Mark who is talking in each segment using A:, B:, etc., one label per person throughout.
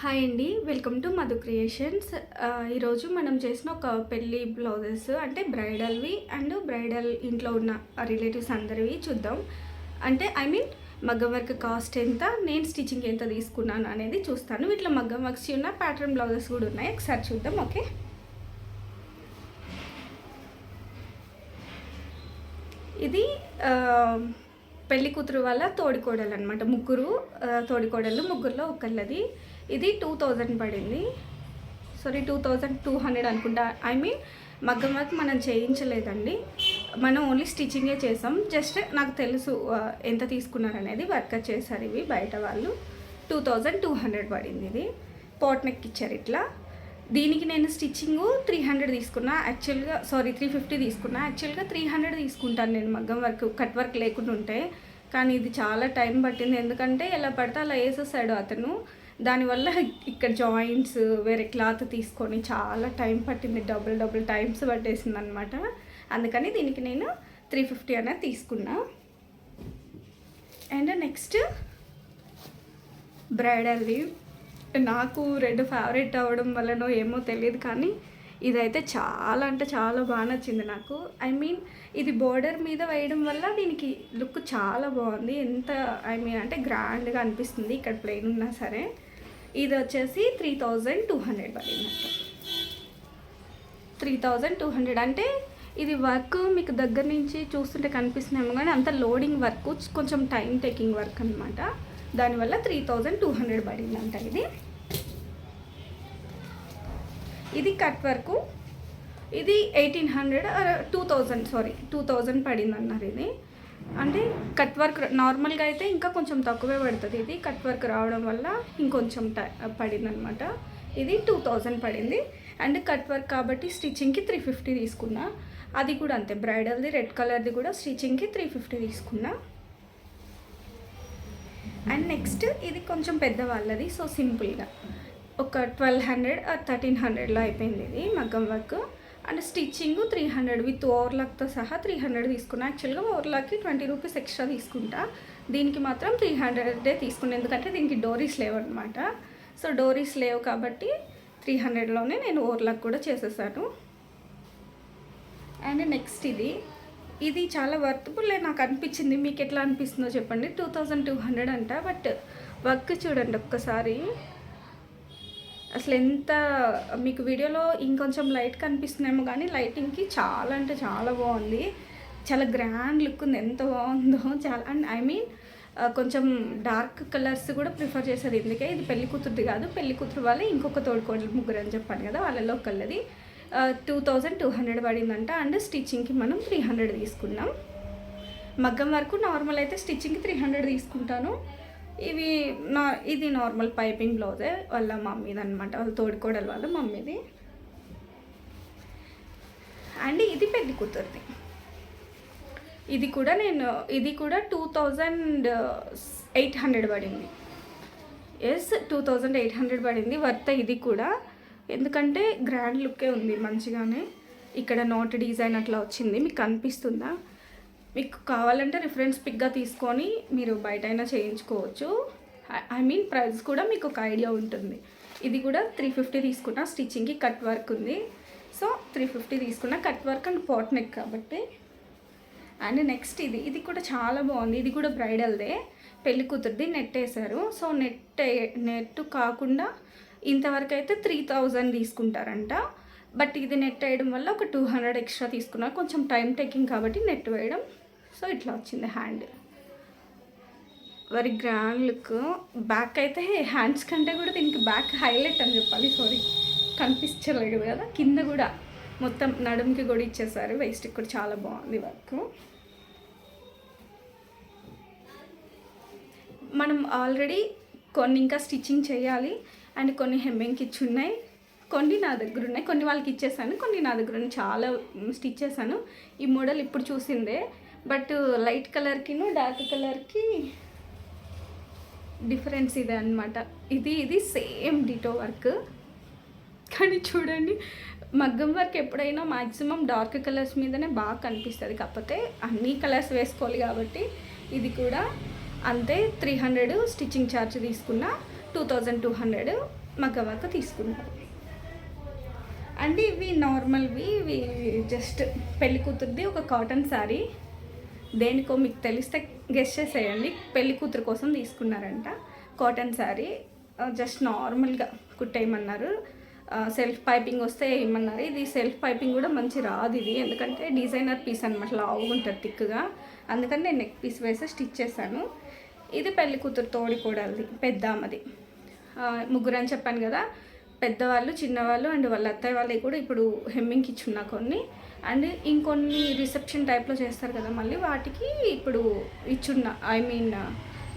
A: Hi అండి. Welcome to Madhu creations. ఈరోజు మనం చేసిన ఒక పెళ్ళి బ్లౌజెస్ అంటే బ్రైడల్వి అండ్ బ్రైడల్ ఇంట్లో ఉన్న రిలేటివ్స్ అందరివి చూద్దాం. అంటే మగ్గం వర్క్ కాస్ట్ ఎంత, నేను స్టిచ్చింగ్ ఎంత తీసుకున్నాను అనేది చూస్తాను. వీటిలో మగ్గం వర్క్స్ ఉన్న ప్యాటర్న్ బ్లౌజెస్ కూడా ఉన్నాయి, ఒకసారి చూద్దాం. ఓకే, ఇది పెళ్లి కూతురు వాళ్ళ తోడికోడలు అనమాట. ముగ్గురు తోడికోడలు, ముగ్గురులో ఒకళ్ళది. ఇది 2000 పడింది. సారీ, 2200 అనుకుంటా. మగ్గం వర్క్ మనం చేయించలేదండి, మనం ఓన్లీ స్టిచ్చింగే చేసాం. జస్ట్ నాకు తెలుసు ఎంత తీసుకున్నారనేది. వర్క్ చేశారు ఇవి బయట వాళ్ళు. 2200 పడింది. ఇది పోట్ నెక్ ఇచ్చారు ఇట్లా. దీనికి నేను స్టిచ్చింగ్ 300 తీసుకున్నా యాక్చువల్గా. సారీ, 350 తీసుకున్నా. యాక్చువల్గా 300 తీసుకుంటాను నేను మగ్గం వర్క్, కట్ వర్క్ లేకుండా ఉంటే. కానీ ఇది చాలా టైం పట్టింది, ఎందుకంటే ఎలా పడితే అలా వేసేసాడు అతను. దానివల్ల ఇక్కడ జాయింట్స్ వేరే క్లాత్ తీసుకొని చాలా టైం పట్టింది, డబుల్ టైమ్స్ పట్టేసింది అనమాట. అందుకని దీనికి నేను 350 అనేది తీసుకున్నా. అండ్ నెక్స్ట్ బ్రైడల్ది. నాకు రెడ్ ఫేవరెట్ అవ్వడం వల్లనో ఏమో తెలియదు, కానీ ఇదైతే చాలా అంటే చాలా బాగా నచ్చింది నాకు. ఇది బోర్డర్ మీద వేయడం వల్ల దీనికి లుక్ చాలా బాగుంది. ఎంత అంటే గ్రాండ్గా అనిపిస్తుంది ఇక్కడ ప్లెయిన్ ఉన్నా సరే. ఇది వచ్చేసి 3200 పడిందంట. 3200 అంటే ఇది వర్క్ మీకు దగ్గర నుంచి చూస్తుంటే కనిపిస్తున్నామో, కానీ అంత లోడింగ్ వర్క్, కొంచెం టైం టేకింగ్ వర్క్ అనమాట. దానివల్ల 3200 పడిందంట. ఇది కట్ వర్క్. ఇది 1800 2000 పడింది అన్నారు. ఇది అంటే కట్ వర్క్ నార్మల్గా అయితే ఇంకా కొంచెం తక్కువే పడుతుంది. ఇది కట్ వర్క్ రావడం వల్ల ఇంకొంచెం పడింది అనమాట. ఇది 2000 పడింది. అండ్ కట్ వర్క్ కాబట్టి స్టిచ్చింగ్కి 350 తీసుకున్నా. అది కూడా అంతే, బ్రైడల్ది రెడ్ కలర్ది కూడా స్టిచ్చింగ్కి 350 తీసుకున్నా. అండ్ నెక్స్ట్ ఇది కొంచెం పెద్దవాళ్ళది, సో సింపుల్గా ఒక 1200 1300లో అయిపోయింది ఇది మగ్గం వర్క్. అండ్ స్టిచ్చింగ్ 300 విత్ ఓవర్లాక్తో సహా 300 తీసుకున్నా. యాక్చువల్గా ఓవర్లాక్కి 20 రూపీస్ ఎక్స్ట్రా తీసుకుంటా, దీనికి మాత్రం 300 తీసుకున్నా, ఎందుకంటే దీనికి డోరీస్ లేవు అనమాట. సో డోరీస్ లేవు కాబట్టి 300లోనే నేను ఓవర్లాక్ కూడా చేసేసాను. అండ్ నెక్స్ట్ ఇది చాలా వర్తబుల్ నాకు అనిపించింది. మీకు ఎట్లా అనిపిస్తుందో చెప్పండి. 2200 అంట, బట్ వర్క్ చూడండి ఒక్కసారి. అసలు ఎంత మీకు వీడియోలో ఇంకొంచెం లైట్ కనిపిస్తున్నామో, కానీ లైటింగ్కి చాలా అంటే చాలా బాగుంది. చాలా గ్రాండ్ లుక్ ఉంది, ఎంత బాగుందో చాలా. అండ్ కొంచెం డార్క్ కలర్స్ కూడా ప్రిఫర్ చేశారు. ఎందుకే ఇది పెళ్లి కూతురుది కాదు, పెళ్లి కూతురు వాళ్ళే ఇంకొక తోడుకోడలు ముగ్గురు అని చెప్పాను కదా, వాళ్ళలో ఒకళ్ళది. 2200 పడిందంట. అండ్ స్టిచ్చింగ్కి మనం 300 తీసుకున్నాం. మగ్గం వరకు నార్మల్ అయితే స్టిచ్చింగ్కి 300 తీసుకుంటాను. ఇది నార్మల్ పైపింగ్ బ్లౌజే వాళ్ళ మమ్మీది అనమాట, వాళ్ళ తోడుకోడలు వాళ్ళ మమ్మీది. అండ్ ఇది పెళ్లి కూతురుది. ఇది కూడా 2800 పడింది. 2800 పడింది. వర్త్ ఇది కూడా, ఎందుకంటే గ్రాండ్ లుక్కే ఉంది మంచిగానే. ఇక్కడ నోట్ డిజైన్ అట్లా వచ్చింది, మీకు కనిపిస్తుందా? మీకు కావాలంటే రిఫరెన్స్ పిక్గా తీసుకొని మీరు బయట అయినా చేయించుకోవచ్చు. ప్రైస్ కూడా మీకు ఒక ఐడియా ఉంటుంది. ఇది కూడా 350 తీసుకున్నా. స్టిచ్చింగ్కి కట్ వర్క్ ఉంది, సో 350 తీసుకున్నా. కట్ వర్క్ అండ్ పోట్ నెక్ కాబట్టి. అండ్ నెక్స్ట్ ఇది కూడా చాలా బాగుంది. ఇది కూడా బ్రైడల్దే, పెళ్లి కూతురుది. నెట్ వేశారు. సో నెట్ కాకుండా ఇంతవరకు అయితే 3000 తీసుకుంటారంట, బట్ ఇది నెట్ వేయడం వల్ల ఒక 200 ఎక్స్ట్రా తీసుకున్నారు. కొంచెం టైం టేకింగ్ కాబట్టి నెట్ వేయడం. సో ఇట్లా వచ్చింది hand. Very grand look. Back అయితే హ్యాండ్స్ కంటే కూడా దీనికి బ్యాక్ హైలైట్ అని చెప్పాలి. సారీ, కనిపించలేదు కదా. కింద కూడా మొత్తం నడుముకి కూడా ఇచ్చేసారు. వేస్ట్కి కూడా చాలా బాగుంది వర్క్. మనం ఆల్రెడీ కొన్ని ఇంకా స్టిచ్చింగ్ చేయాలి, అండ్ కొన్ని హెమ్మింగ్కి ఇచ్చి ఉన్నాయి, కొన్ని నా దగ్గర ఉన్నాయి, కొన్ని వాళ్ళకి ఇచ్చేసాను, కొన్ని నా దగ్గర ఉన్నాయి. చాలా స్టిచ్ చేశాను. ఈ మోడల్ ఇప్పుడు చూసిందే, బట్ లైట్ కలర్కిను డార్క్ కలర్కి డిఫరెన్స్ ఇదే అనమాట. ఇది సేమ్ డిటో వర్క్, కానీ చూడండి మగ్గం వర్క్ ఎప్పుడైనా మ్యాక్సిమం డార్క్ కలర్స్ మీదనే బాగా కనిపిస్తుంది. కాకపోతే అన్ని కలర్స్ వేసుకోవాలి కాబట్టి ఇది కూడా అంతే. 300 స్టిచ్చింగ్ ఛార్జ్ తీసుకున్నా. 2200 మగ్గ వర్క్ తీసుకున్నారు. అండ్ ఇవి నార్మల్వి, ఇవి జస్ట్ పెళ్లి కూతురుది ఒక కాటన్ శారీ. దేనికో మీకు తెలిస్తే గెస్ట్ చేసేయండి. పెళ్లి కూతురు కోసం తీసుకున్నారంట కాటన్ శారీ. జస్ట్ నార్మల్గా కుట్టేయమన్నారు. సెల్ఫ్ పైపింగ్ వస్తే ఏమన్నారు. ఇది సెల్ఫ్ పైపింగ్ కూడా మంచి రాదు ఇది, ఎందుకంటే డిజైనర్ పీస్ అనమాట, లావుగా ఉంటుంది థిక్గా. అందుకని నేను నెక్ పీస్ వేసి స్టిచ్ చేశాను. ఇది పెళ్లి కూతురు తోడి కోడలిది, పెద్ద అమ్మది. ముగ్గురు అని చెప్పాను కదా, పెద్దవాళ్ళు, చిన్నవాళ్ళు అండ్ వాళ్ళ అత్తయ్య వాళ్ళవి కూడా ఇప్పుడు హెమ్మింగ్కి ఇచ్చున్నా కొన్ని. అండ్ ఇంకొన్ని రిసెప్షన్ టైప్లో చేస్తారు కదా, మళ్ళీ వాటికి ఇప్పుడు ఇచ్చున్న, ఐ మీన్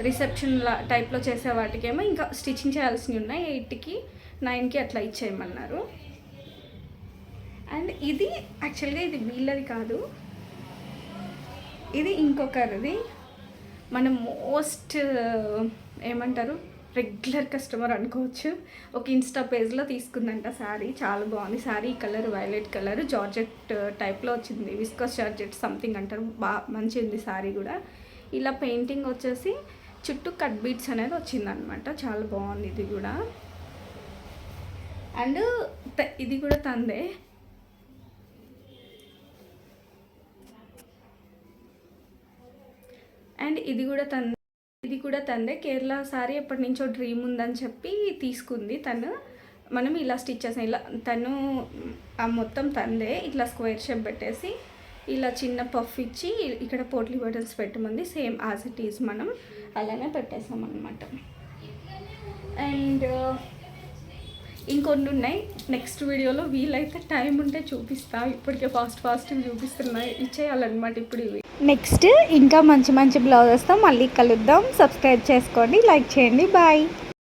A: రిసెప్షన్ టైప్లో చేసే వాటికేమో ఇంకా స్టిచ్చింగ్ చేయాల్సినవి ఉన్నాయి. 8కి 9కి అట్లా ఇచ్చేయమన్నారు. అండ్ ఇది యాక్చువల్గా ఇది వీళ్ళది కాదు, ఇది ఇంకొకరిది. మన మోస్ట్ ఏమంటారు రెగ్యులర్ కస్టమర్ అనుకోవచ్చు. ఒక ఇన్స్టా పేజ్లో తీసుకుందంట శారీ. చాలా బాగుంది sari. Colour violet colour, georgette టైప్లో వచ్చింది, విస్కస్ జార్జెట్ సంథింగ్ అంటారు. మంచిగా ఉంది శారీ కూడా. ఇలా పెయింటింగ్ వచ్చేసి చుట్టూ కట్ బీట్స్ అనేది వచ్చిందనమాట. చాలా బాగుంది ఇది కూడా. అండ్ ఇది కూడా తందే. అండ్ ఇది కూడా తందే. కేరళ సారీ ఎప్పటి నుంచో డ్రీమ్ ఉందని చెప్పి తీసుకుంది తను. మనం ఇలా స్టిచ్ చేసాం. ఇలా తను మొత్తం తందే. ఇట్లా స్క్వేర్ షేప్ పెట్టేసి ఇలా చిన్న పఫ్ ఇచ్చి ఇక్కడ పోట్లీ బటన్స్ పెట్టమంది. సేమ్ యాజ్ ఇట్ ఈజ్ మనం అలానే పెట్టేసాం అన్నమాట. అండ్ ఇంకొన్ని ఉన్నాయి, నెక్స్ట్ వీడియోలో వీలైతే టైం ఉంటే చూపిస్తా. ఇప్పటికే ఫాస్ట్ చూపిస్తున్నాయి, ఇచ్చేయాలన్నమాట ఇప్పుడు ఇవి. నెక్స్ట్ ఇంకా మంచి బ్లౌజెస్తో మళ్ళీ కలుద్దాం. సబ్స్క్రైబ్ చేసుకోండి, లైక్ చేయండి. బాయ్.